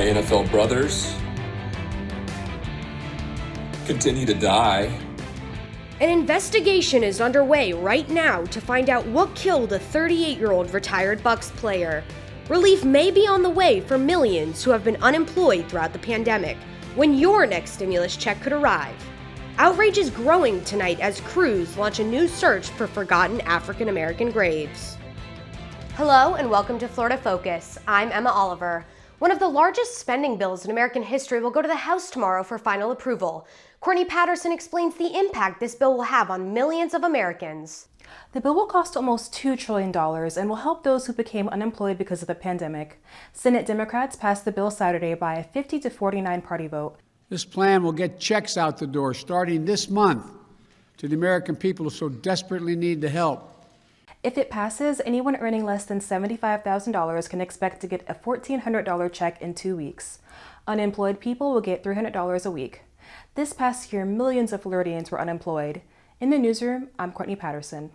NFL brothers continue to die. An investigation is underway right now to find out what killed a 38-year-old retired Bucs player. Relief may be on the way for millions who have been unemployed throughout the pandemic, when your next stimulus check could arrive. Outrage is growing tonight as crews launch a new search for forgotten African American graves. Hello and welcome to Florida Focus. I'm Emma Oliver. One of the largest spending bills in American history will go to the House tomorrow for final approval. Courtney Patterson explains the impact this bill will have on millions of Americans. The bill will cost almost $2 trillion and will help those who became unemployed because of the pandemic. Senate Democrats passed the bill Saturday by a 50-49 party vote. This plan will get checks out the door starting this month to the American people who so desperately need the help. If it passes, anyone earning less than $75,000 can expect to get a $1,400 check in 2 weeks. Unemployed people will get $300 a week. This past year, millions of Floridians were unemployed. In the newsroom, I'm Courtney Patterson.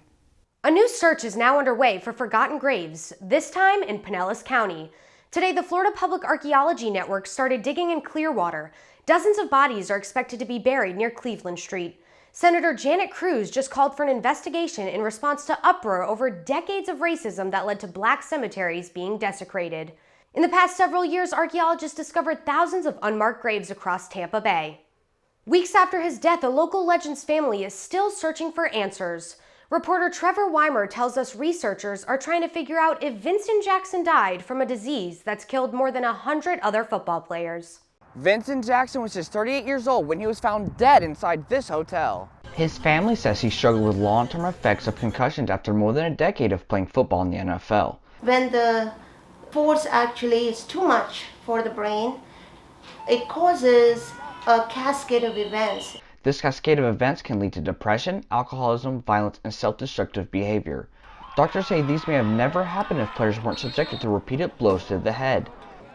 A new search is now underway for forgotten graves, this time in Pinellas County. Today, the Florida Public Archaeology Network started digging in Clearwater. Dozens of bodies are expected to be buried near Cleveland Street. Senator Janet Cruz just called for an investigation in response to uproar over decades of racism that led to black cemeteries being desecrated. In the past several years, archaeologists discovered thousands of unmarked graves across Tampa Bay. Weeks after his death, a local legend's family is still searching for answers. Reporter Trevor Weimer tells us researchers are trying to figure out if Vincent Jackson died from a disease that's killed more than 100 other football players. Vincent Jackson was just 38 years old when he was found dead inside this hotel. His family says he struggled with long-term effects of concussions after more than a decade of playing football in the NFL. When the force actually is too much for the brain, it causes a cascade of events. This cascade of events can lead to depression, alcoholism, violence, and self-destructive behavior. Doctors say these may have never happened if players weren't subjected to repeated blows to the head.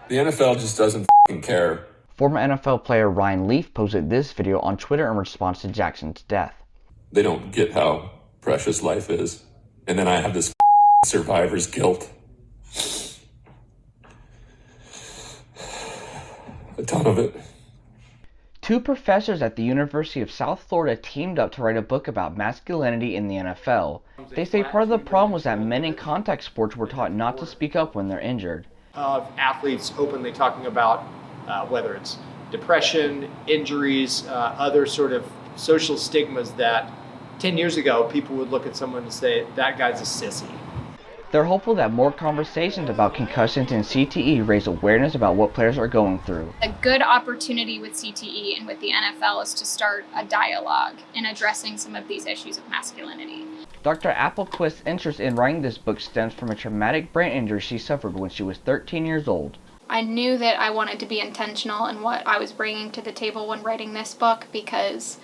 The NFL just doesn't care. Former NFL player Ryan Leaf posted this video on Twitter in response to Jackson's death. They don't get how precious life is. And then I have this survivor's guilt. A ton of it. Two professors at the University of South Florida teamed up to write a book about masculinity in the NFL. They say part of the problem was that men in contact sports were taught not to speak up when they're injured. Of athletes openly talking about whether it's depression, injuries, other sort of social stigmas that 10 years ago people would look at someone and say, that guy's a sissy. They're hopeful that more conversations about concussions and CTE raise awareness about what players are going through. A good opportunity with CTE and with the NFL is to start a dialogue in addressing some of these issues of masculinity. Dr. Applequist's interest in writing this book stems from a traumatic brain injury she suffered when she was 13 years old. I knew that I wanted to be intentional in what I was bringing to the table when writing this book because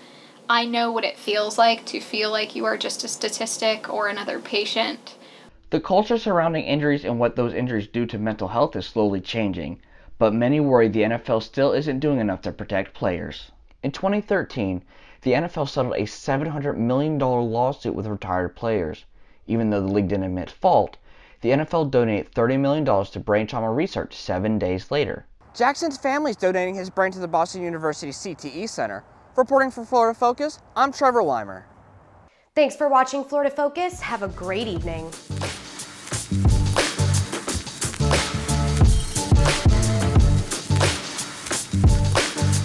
I know what it feels like to feel like you are just a statistic or another patient. The culture surrounding injuries and what those injuries do to mental health is slowly changing, but many worry the NFL still isn't doing enough to protect players. In 2013, the NFL settled a $700 million lawsuit with retired players. Even though the league didn't admit fault, the NFL donated $30 million to brain trauma research 7 days later. Jackson's family is donating his brain to the Boston University CTE Center. Reporting for Florida Focus, I'm Trevor Weimer. Thanks for watching Florida Focus. Have a great evening.